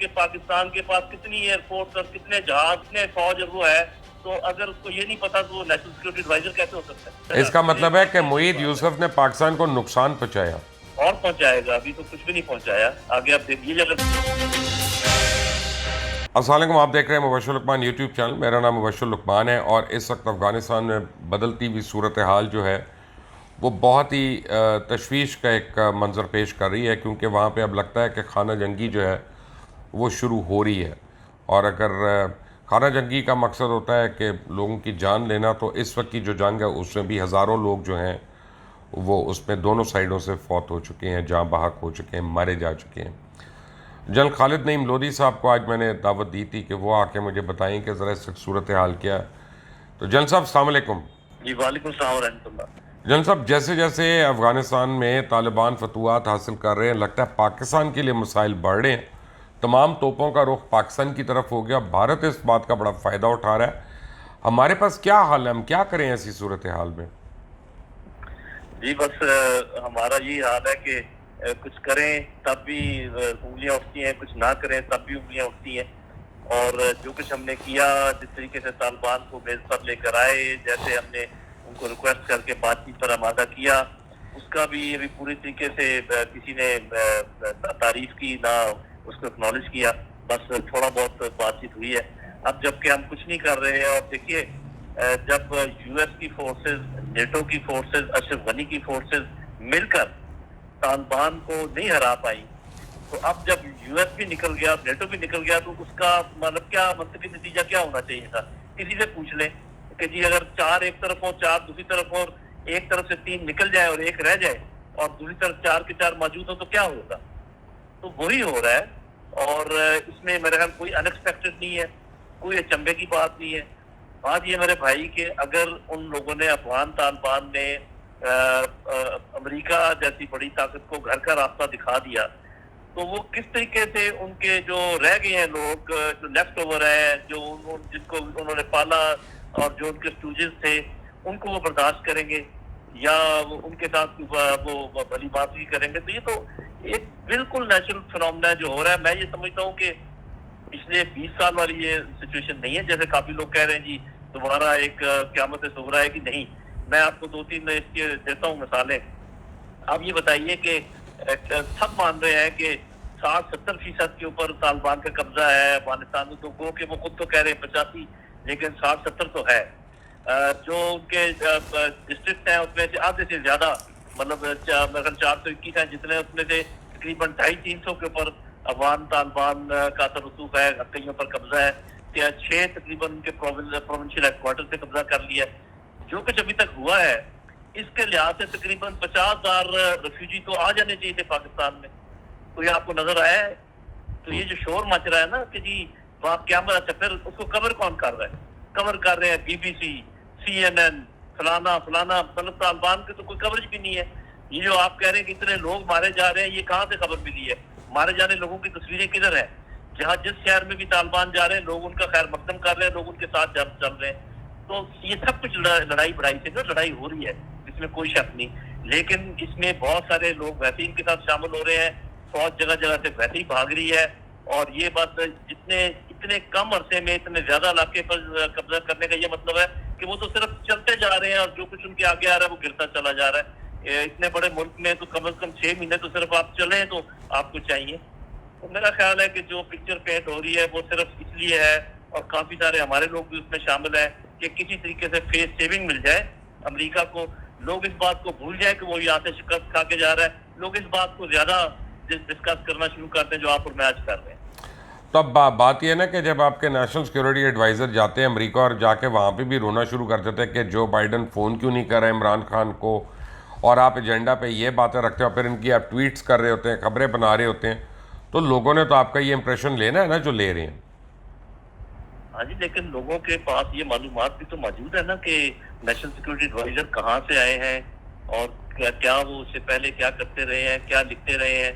کہ پاکستان کے پاس کتنی ایئر فورس اور کتنے جہاز کتنے فوج وہ ہے، تو اگر اس کو یہ نہیں پتا تو وہ نیشنل سیکورٹی ایڈوائزر کیسے ہو سکتا ہے؟ اس کا مطلب ہے کہ معید یوسف نے پاکستان کو نقصان پہنچایا اور پہنچائے گا، ابھی تو کچھ بھی نہیں پہنچایا، آگے آپ دیکھیے. السلام علیکم، آپ دیکھ رہے ہیں مبشر لقمان یوٹیوب چینل. میرا نام مبشر لقمان ہے اور اس وقت افغانستان میں بدلتی ہوئی صورتحال جو ہے وہ بہت ہی تشویش کا ایک منظر پیش کر رہی ہے، کیونکہ وہاں پہ اب لگتا ہے کہ خانہ جنگی جو ہے وہ شروع ہو رہی ہے. اور اگر خانہ جنگی کا مقصد ہوتا ہے کہ لوگوں کی جان لینا، تو اس وقت کی جو جنگ ہے اس میں بھی ہزاروں لوگ جو ہیں وہ اس میں دونوں سائیڈوں سے فوت ہو چکے ہیں، جاں بحق ہو چکے ہیں، مارے جا چکے ہیں. جنرل خالد نعیم لودھی صاحب کو آج میں نے دعوت دی تھی کہ وہ آ کے مجھے بتائیں کہ ذرا اس وقت صورتحال کیا ہے. تو جنرل صاحب السلام علیکم. جی وعلیکم السلام ورحمۃ اللہ. جنرل صاحب، جیسے جیسے افغانستان میں طالبان فتوحات حاصل کر رہے ہیں، لگتا ہے پاکستان کے لیے مسائل بڑھ رہے ہیں. تمام توپوں کا رخ پاکستان کی طرف ہو گیا. بھارت اس بات کا بڑا فائدہ اٹھا رہا ہے. ہمارے پاس کیا حل ہے؟ ہم کیا کریں ایسی صورتحال میں؟ جی بس ہمارا یہی حال ہے کہ کچھ کریں تب بھی انگلیاں اٹھتی ہیں، کچھ نہ کریں تب بھی انگلیاں اٹھتی ہیں. اور جو کچھ ہم نے کیا، جس طریقے سے طالبان کو میز پر لے کر آئے، جیسے ہم نے ان کو ریکویسٹ کر کے بات چیت پر آمادہ کیا، اس کا بھی ابھی پوری طریقے سے کسی نے تعریف کی نہ اس کو اکنالج کیا. بس تھوڑا بہت بات چیت ہوئی ہے. اب جب کہ ہم کچھ نہیں کر رہے ہیں، اور دیکھیے جب یو ایس کی فورسز، نیٹو کی فورسز، اشرف غنی کی فورسز مل کر طالبان کو نہیں ہرا پائی، تو اب جب یو ایس بھی نکل گیا، نیٹو بھی نکل گیا، تو اس کا مطلب کیا منطقی نتیجہ کیا ہونا چاہیے تھا؟ کسی سے پوچھ لیں کہ جی اگر 4 ایک طرف ہو، 4 دوسری طرف ہو، اور ایک طرف سے 3 نکل جائے اور ایک رہ جائے، اور دوسری طرف 4 کے 4 موجود ہو، تو کیا ہوگا؟ تو وہی ہو رہا ہے. اور اس میں میرے خیال کوئی ان ایکسپیکٹڈ نہیں ہے، کوئی اچنبے کی بات نہیں ہے. بات یہ میرے بھائی کہ اگر ان لوگوں نے، افغان طالبان نے امریکہ جیسی بڑی طاقت کو گھر کا راستہ دکھا دیا، تو وہ کس طریقے سے ان کے جو رہ گئے ہیں لوگ، جو لیفٹ اوور ہے، جو جن کو انہوں نے پالا اور جو ان کے اسٹوجز تھے، ان کو وہ برداشت کریں گے یا ان کے ساتھ وہ بھلی بات بھی کریں گے؟ تو یہ تو ایک بالکل نیچرل فنومنا جو ہو رہا ہے. میں یہ سمجھتا ہوں کہ پچھلے 20 سال والی یہ سچویشن نہیں ہے جیسے کافی لوگ کہہ رہے ہیں جی دوبارہ ایک قیامت صغریٰ ہے. کہ نہیں. میں آپ کو 2-3 اس کے دیتا ہوں مثالیں. آپ یہ بتائیے کہ سب مان رہے ہیں کہ 60-70% کے اوپر طالبان کا قبضہ ہے افغانستان میں. تو گو کہ وہ خود تو کہہ رہے ہیں 85، لیکن 60-70 تو ہے. جو ان کے ڈسٹرکٹ ہیں اس میں سے آدھے سے زیادہ، مطلب 421 ہیں جتنے، اس میں سے تقریباً 250-300 کے اوپر افغان طالبان کا ترسخ ہے، کئیوں پر قبضہ ہے. 6 تقریباً ان کے پروونشل ہیڈ کوارٹر سے قبضہ کر لیا. جو کچھ ابھی تک ہوا ہے اس کے لحاظ سے تقریباً 50,000 ریفیوجی تو آ جانے چاہیے تھے پاکستان میں. تو یہ آپ کو نظر آیا ہے؟ تو یہ جو شور مچ رہا ہے نا کہ جی آپ کیا اچھا، پھر اس کو کور کون کر رہا ہے؟ کور کر رہے ہیں بی بی سی، CNN، فلانا فلانا. مطلب طالبان کی تو کوئی کوریج بھی نہیں ہے. یہ جو آپ کہہ رہے ہیں کہ اتنے لوگ مارے جا رہے ہیں، یہ کہاں سے خبر ملی ہے؟ مارے جانے لوگوں کی تصویریں کدھر ہیں؟ جہاں جس شہر میں بھی طالبان جا رہے ہیں، لوگ ان کا خیر مقدم کر رہے ہیں، لوگ ان کے ساتھ چل رہے ہیں. تو یہ سب کچھ لڑائی بڑائی سے نا لڑائی ہو رہی ہے، اس میں کوئی شک نہیں. لیکن اس میں بہت سارے لوگ ویسے ان کے ساتھ شامل ہو رہے ہیں. فوج جگہ جگہ سے ویسے ہی بھاگ رہی ہے. اور یہ بات اتنے کم عرصے میں اتنے زیادہ علاقے پر قبضہ کرنے کا یہ مطلب ہے کہ وہ تو صرف چلتے جا رہے ہیں، اور جو کچھ ان کے آگے آ رہا ہے وہ گرتا چلا جا رہا ہے. اتنے بڑے ملک میں تو کم از کم 6 مہینے تو صرف آپ چلیں تو آپ کو چاہیے. تو میرا خیال ہے کہ جو پکچر پینٹ ہو رہی ہے وہ صرف اس لیے ہے، اور کافی سارے ہمارے لوگ بھی اس میں شامل ہیں، کہ کسی طریقے سے فیس سیونگ مل جائے امریکہ کو. لوگ اس بات کو بھول جائیں کہ وہ یہاں سے شکست کھا کے جا رہا ہے. لوگ اس بات کو زیادہ ڈسکس کرنا شروع کرتے ہیں جو آپ اور میں آج کر رہے ہیں. تو اب بات یہ ہے نا کہ جب آپ کے نیشنل سیکورٹی ایڈوائزر جاتے ہیں امریکہ اور جا کے وہاں پہ بھی رونا شروع کر دیتے ہیں کہ جو بائیڈن فون کیوں نہیں کر رہے عمران خان کو، اور آپ ایجنڈا پہ یہ باتیں رکھتے ہو، پھر ان کی آپ ٹویٹس کر رہے ہوتے ہیں، خبریں بنا رہے ہوتے ہیں، تو لوگوں نے تو آپ کا یہ امپریشن لینا ہے نا جو لے رہے ہیں. ہاں جی، لیکن لوگوں کے پاس یہ معلومات بھی تو موجود ہے نا کہ نیشنل سیکورٹی ایڈوائزر کہاں سے آئے ہیں، اور کیا وہ اس سے پہلے کیا کرتے رہے ہیں، کیا لکھتے رہے ہیں.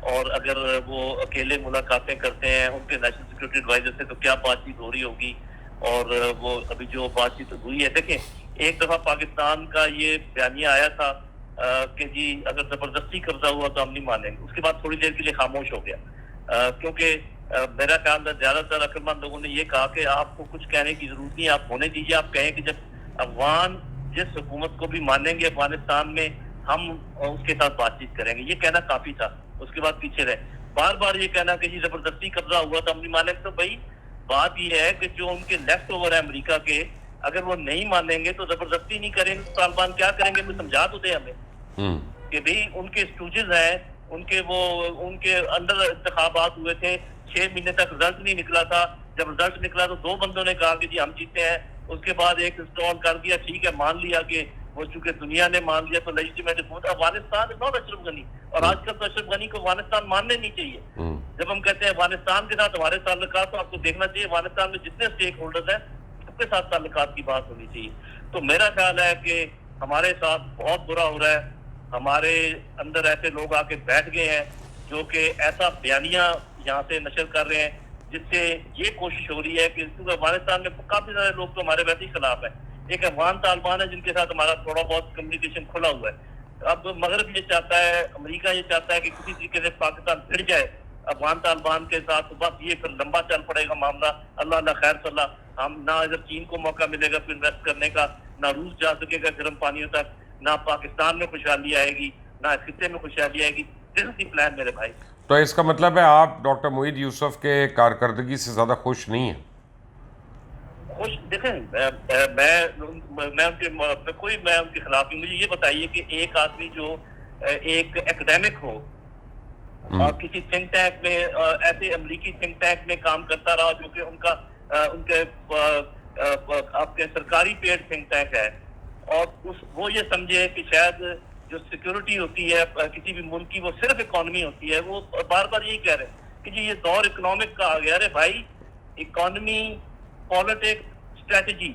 اور اگر وہ اکیلے ملاقاتیں کرتے ہیں ان کے نیشنل سیکورٹی ایڈوائزر سے، تو کیا بات چیت ہو رہی ہوگی. اور وہ ابھی جو بات چیت ہوئی ہے، دیکھیں ایک دفعہ پاکستان کا یہ بیانیہ آیا تھا کہ جی اگر زبردستی قبضہ ہوا تو ہم نہیں مانیں گے. اس کے بعد تھوڑی دیر کے لیے خاموش ہو گیا، کیونکہ میرا خیال ہے زیادہ تر عقلمند لوگوں نے یہ کہا کہ آپ کو کچھ کہنے کی ضرورت نہیں، آپ ہونے دیجیے، آپ کہیں کہ جب افغان جس حکومت کو بھی مانیں گے افغانستان میں ہم اس کے ساتھ بات چیت کریں گے، یہ کہنا کافی تھا. اس کے بعد پیچھے رہے بار بار یہ کہنا کہ جی زبردستی قبضہ ہوا تو ہم نہیں مانیں. تو بھائی بات یہ ہے کہ جو ان کے لیفٹ اوور ہے امریکہ کے، اگر وہ نہیں مانیں گے تو زبردستی نہیں کریں گے، طالبان کیا کریں گے؟ کوئی سمجھا تو دے ہمیں کہ بھئی ان کے اسٹوجز ہیں، ان کے اندر انتخابات ہوئے تھے، 6 مہینے تک رزلٹ نہیں نکلا تھا. جب رزلٹ نکلا تو 2 بندوں نے کہا کہ جی ہم جیتے ہیں. اس کے بعد ایک انسٹال کر دیا، ٹھیک ہے مان لیا کہ وہ چونکہ دنیا نے مان لیا تو لیجیٹیمیٹ حکومت. افغانستان از ناٹ اشرف غنی، اور آج کل تو اشرف غنی کو افغانستان ماننے نہیں چاہیے. جب ہم کہتے ہیں افغانستان کے ساتھ ہمارے تعلقات، تو آپ کو دیکھنا چاہیے افغانستان میں جتنے اسٹیک ہولڈرز ہیں سب کے ساتھ تعلقات کی بات ہونی چاہیے. تو میرا خیال ہے کہ ہمارے ساتھ بہت برا ہو رہا ہے. ہمارے اندر ایسے لوگ آ کے بیٹھ گئے ہیں جو کہ ایسا بیانیہ یہاں سے نشر کر رہے ہیں جس سے یہ کوشش ہو رہی ہے کہ کیونکہ افغانستان میں کافی سارے لوگ تو ہمارے ویسے ہی خلاف ہیں. ایک افغان طالبان ہے جن کے ساتھ ہمارا تھوڑا بہت کمیونیکیشن کھلا ہوا ہے. اب مغرب یہ چاہتا ہے، امریکہ یہ چاہتا ہے کہ کسی طریقے سے پاکستان پھر جائے افغان طالبان کے ساتھ. تو بس یہ پھر لمبا چل پڑے گا معاملہ. اللہ اللہ خیر صلی اللہ. ہم نہ ادھر چین کو موقع ملے گا پھر انویسٹ کرنے کا، نہ روس جا سکے گا گرم پانیوں تک، نہ پاکستان میں خوشحالی آئے گی، نہ اس خطے میں خوشحالی آئے گی. دس از دی پلان میرے بھائی. تو اس کا مطلب ہے آپ ڈاکٹر معید یوسف کے کارکردگی سے زیادہ خوش نہیں ہیں؟ خوش دیکھیں، میں ان کے خلاف ہوں. مجھے یہ بتائیے کہ ایک آدمی جو ایک ایکڈیمک ہو اور کسی تھنک ٹینک میں، ایسے امریکی تھنک ٹینک میں کام کرتا رہا جو کہ ان کے آپ کے سرکاری پیڈ تھنک ٹینک ہے، اور وہ یہ سمجھے کہ شاید جو سیکورٹی ہوتی ہے کسی بھی ملک کی وہ صرف اکانومی ہوتی ہے. وہ بار بار یہی کہہ رہے ہیں کہ جی یہ دور اکنامک کا آ گیا. ارے بھائی، اکانومی، پالیٹکس، اسٹریٹجی،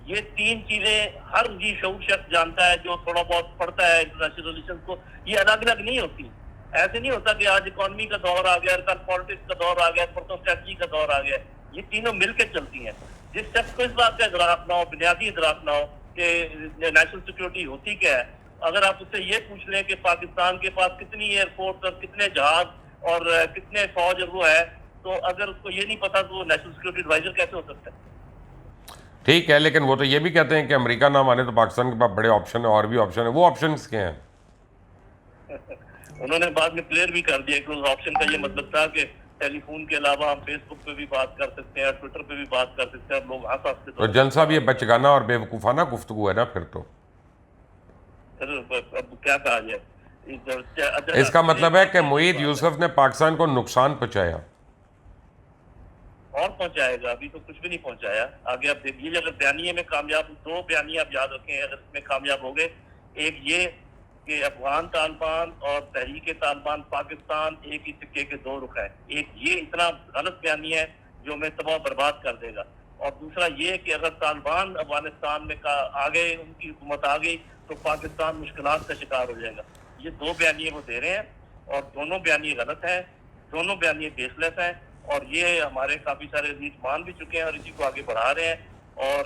یہ 3 چیزیں ہر جی شعور شخص جانتا ہے جو تھوڑا بہت پڑھتا ہے انٹرنیشنل ریلیشن کو. یہ الگ الگ نہیں ہوتی. ایسے نہیں ہوتا کہ آج اکانومی کا دور آ گیا، کل پالیٹکس کا دور آ گیا، پرسوں اسٹریٹجی کا دور آ گیا. یہ تینوں مل کے چلتی ہیں. جس شخص کو اس بات کا ادراک نہ ہو، بنیادی ادراک نہ ہو کہ نیشنل سیکورٹی ہوتی کیا ہے، اگر آپ اس سے یہ پوچھ لیں کہ پاکستان کے پاس کتنی ایئر فورس اور کتنے جہاز اور کتنے فوج وہ ہے، تو اگر اس کو یہ نہیں پتا تو وہ نیشنل سیکورٹی ایڈوائزر کیسے ہو سکتا ہے؟ ٹھیک ہے، لیکن وہ تو یہ بھی کہتے ہیں کہ امریکہ نہ مانے تو پاکستان کے پاس بڑے آپشن ہیں، اور بھی آپشن ہیں. وہ آپشنز کیا ہیں؟ انہوں نے بعد میں کلیئر بھی کر دیا کہ اس آپشن کا یہ مطلب تھا کہ ٹیلی فون کے علاوہ ہم فیس بک پہ بھی بات کر سکتے ہیں، ٹویٹر پہ بھی بات کر سکتے ہیں. لوگ ہنس ہنس کے تو جن صاحب یہ بچگانہ اور بے وقوفانہ گفتگو ہے نا پھر تو. اب کیا کہا جائے؟ اس کا مطلب ہے کہ معید یوسف نے پاکستان کو نقصان پہنچایا. اور پہنچائے گا، ابھی تو کچھ بھی نہیں پہنچایا. آگے آپ دیکھیے اگر بیانیے میں کامیاب، 2 بیانیے آپ یاد رکھیں اگر اس میں کامیاب ہو گئے. ایک یہ کہ افغان طالبان اور تحریک طالبان پاکستان ایک ہی سکے کے 2 رخ ہیں. ایک یہ اتنا غلط بیانیہ ہے جو ہمیں تباہ برباد کر دے گا، اور دوسرا یہ کہ اگر طالبان افغانستان میں آ گئے، ان کی حکومت آ گئی تو پاکستان مشکلات کا شکار ہو جائے گا. یہ 2 بیانیے وہ دے رہے ہیں، اور دونوں بیانیے غلط ہیں، دونوں بیانیے بیس لیس ہیں، اور یہ ہمارے کافی سارے عزیز مان بھی چکے ہیں اور اسی کو آگے بڑھا رہے ہیں. اور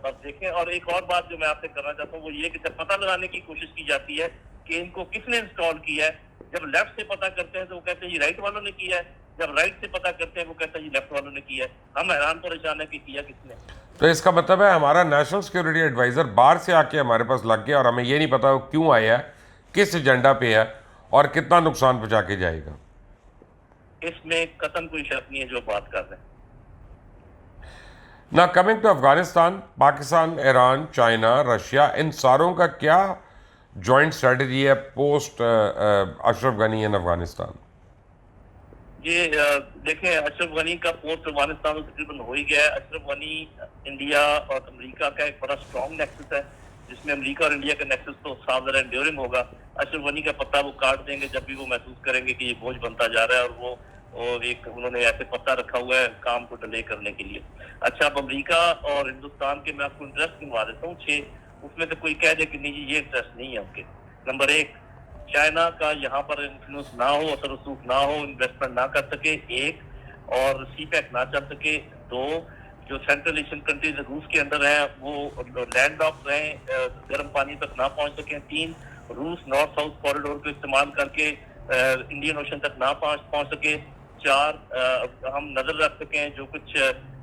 اب دیکھیں، اور ایک اور بات جو میں آپ سے کرنا چاہتا ہوں وہ یہ کہ جب پتہ لگانے کی کوشش کی جاتی ہے کہ ان کو کس نے انسٹال کیا ہے، جب لیفٹ سے پتہ کرتے ہیں تو وہ کہتے ہیں یہ رائٹ والوں نے کیا ہے، جب رائٹ سے پتہ کرتے ہیں وہ کہتے ہیں یہ لیفٹ والوں نے کیا ہے. ہم حیران پریشان ہیں کہ کیا کس نے. تو اس کا مطلب ہے ہمارا نیشنل سیکورٹی ایڈوائزر باہر سے آ کے ہمارے پاس لگ گیا اور ہمیں یہ نہیں پتا وہ کیوں آیا ہے، کس ایجنڈا پہ ہے، اور کتنا نقصان پہنچا کے جائے گا. اس میں قطعاً کوئی شک نہیں ہے جو بات کر رہے ہیں. نا coming to Afghanistan, Pakistan, Iran, China, Russia, ان ساروں کا کیا جوائنٹ اسٹریٹجی ہے پوسٹ اشرف غنی ان افغانستان؟ یہ دیکھیں، اشرف غنی کا پوسٹ افغانستان میں تقریباً ہو ہی گیا ہے. اشرف غنی انڈیا اور امریکہ کا ایک بڑا اسٹرانگ نیکسس ہے، جس میں امریکہ اور انڈیا کا نیکسس تو صاف ذرا انڈیورنگ ہوگا. اشرف غنی کا پتہ وہ کاٹ دیں گے جب بھی وہ محسوس کریں گے کہ یہ بوجھ بنتا جا رہا ہے، اور ایک انہوں نے ایسے پتہ رکھا ہوا ہے کام کو ڈیلے کرنے کے لیے. اچھا، اب امریکہ اور ہندوستان کے میں آپ کو انٹرسٹ گنوا دیتا ہوں 6. اس میں سے کوئی کہہ دے کہ نہیں جی یہ انٹرسٹ نہیں ہے ان کے. نمبر 1، چائنا کا یہاں پر انفلوئنس نہ ہو، اثر رسوخ نہ ہو، انویسٹمنٹ نہ کر سکے 1، اور سی پیک نہ چل سکے 2، جو سینٹرل ایشین کنٹریز روس کے اندر ہیں وہ لینڈ لاک رہیں، گرم پانی تک نہ پہنچ سکیں 3، روس نارتھ ساؤتھ کوریڈور کو استعمال کر کے انڈین اوشن تک نہ پہنچ سکے 4 ہم نظر رکھ سکیں جو کچھ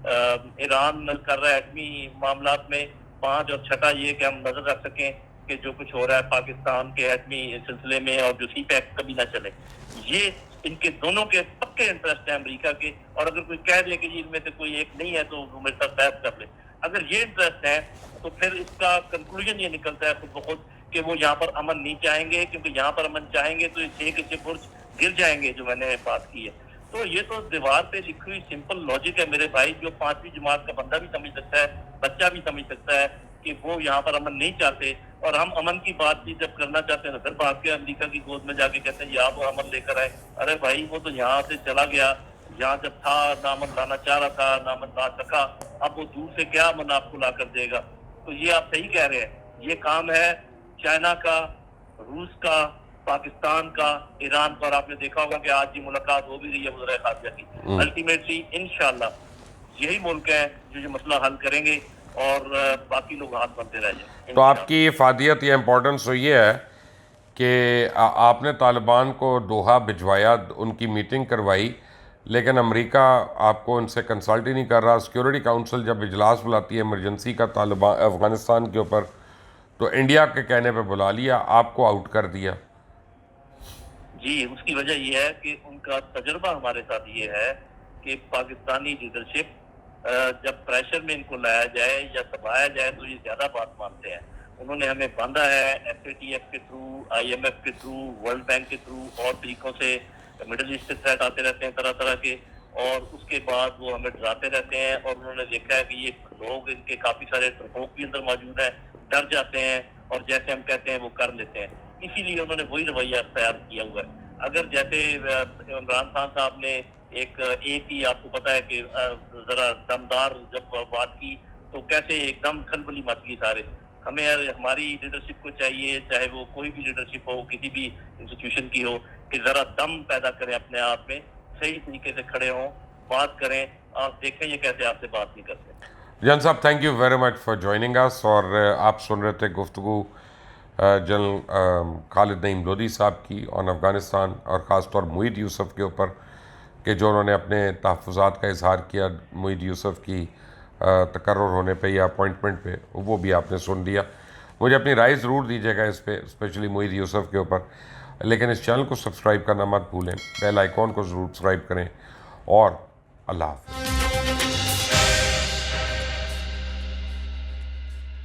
ایران کر رہا ہے ایٹمی معاملات میں، 5 اور چھٹا یہ کہ ہم نظر رکھ سکیں کہ جو کچھ ہو رہا ہے پاکستان کے ایٹمی سلسلے میں، اور جو سی پیک کبھی نہ چلے. یہ ان کے دونوں کے پکے انٹرسٹ ہیں امریکہ کے. اور اگر کوئی کہہ دے کہ جی ان میں سے کوئی ایک نہیں ہے تو وہ میرے ساتھ بحث کر لے. اگر یہ انٹرسٹ ہے تو پھر اس کا کنکلوژن یہ نکلتا ہے خود بخود کہ وہ یہاں پر امن نہیں چاہیں گے، کیونکہ یہاں پر امن چاہیں گے تو یہ 6 کے 6 برج گر جائیں گے جو میں نے بات کی ہے. تو یہ تو دیوار پہ لکھی ہوئی سمپل لاجک ہے میرے بھائی، جو 5ویں جماعت کا بندہ بھی سمجھ سکتا ہے، بچہ بھی سمجھ سکتا ہے کہ وہ یہاں پر امن نہیں چاہتے. اور ہم امن کی بات چیت جب کرنا چاہتے ہیں تو پھر بھاگ کے امریکہ کی گود میں جا کے کہتے ہیں آپ وہ امن لے کر آئے. ارے بھائی وہ تو یہاں سے چلا گیا، یہاں جب تھا نہ امن لانا چاہ رہا تھا، نہ امن لا سکا، اب وہ دور سے کیا امن آپ کو لا کر دے گا. تو یہ آپ صحیح کہہ رہے ہیں، یہ کام ہے چائنا کا، روس کا، پاکستان کا، ایران کا. اور آپ نے دیکھا ہوگا کہ آج یہ ملاقات ہو بھی رہی ہے وزرائے خارجہ کی. الٹیمیٹلی انشاءاللہ یہی ملک ہے جو یہ مسئلہ حل کریں گے اور باقی لوگ ہاتھ بنتے رہ جائیں. تو آپ کی افادیت یا امپورٹنس تو یہ ہے کہ آپ نے طالبان کو دوحہ بھجوایا، ان کی میٹنگ کروائی، لیکن امریکہ آپ کو ان سے کنسلٹ ہی نہیں کر رہا. سیکیورٹی کاؤنسل جب اجلاس بلاتی ہے ایمرجنسی کا طالبان افغانستان کے اوپر تو انڈیا کے کہنے پہ بلا لیا، آپ کو آؤٹ کر دیا. جی اس کی وجہ یہ ہے کہ ان کا تجربہ ہمارے ساتھ یہ ہے کہ پاکستانی لیڈرشپ جب پریشر میں ان کو لایا جائے یا دبایا جائے تو یہ زیادہ بات مانتے ہیں. انہوں نے ہمیں باندھا ہے ایف اے ٹی ایف کے تھرو، آئی ایم ایف کے تھرو، ورلڈ بینک کے تھرو، اور طریقوں سے مڈل ایسٹ سے تھریٹ آتے رہتے ہیں طرح طرح کے، اور اس کے بعد وہ ہمیں ڈراتے رہتے ہیں. اور انہوں نے دیکھا ہے کہ یہ لوگ ان کے کافی سارے ڈرپوک بھی اندر موجود ہیں، ڈر جاتے ہیں اور جیسے ہم کہتے ہیں وہ کر لیتے ہیں. اسی لیے انہوں نے وہی رویہ اختیار کیا ہوا ہے. اگر جیسے عمران خان صاحب نے ایک ہی آپ کو پتا ہے کہ ذرا دمدار جب بات کی تو کیسے ایک دم کھلبلی مچ گئی سارے. ہمیں ہماری لیڈرشپ کو چاہیے، چاہے وہ کوئی بھی لیڈرشپ ہو کسی بھی انسٹیٹیوشن کی ہو، کہ ذرا دم پیدا کریں اپنے آپ میں، صحیح طریقے سے کھڑے ہوں، بات کریں. آپ دیکھیں یہ کیسے آپ سے بات نہیں کرتے. جان صاحب thank you very much for joining us. اور آپ سن رہے تھے گفتگو جنرل خالد نعیم لودھی صاحب کی آن افغانستان، اور خاص طور معید یوسف کے اوپر، کہ جو انہوں نے اپنے تحفظات کا اظہار کیا معید یوسف کی تقرر ہونے پہ یا اپوائنٹمنٹ پہ، وہ بھی آپ نے سن لیا. مجھے اپنی رائے ضرور دیجیے گا اس پہ، اسپیشلی معید یوسف کے اوپر. لیکن اس چینل کو سبسکرائب کرنا مت بھولیں، بیل آئیکن کو ضرور سبسکرائب کریں، اور اللہ حافظ.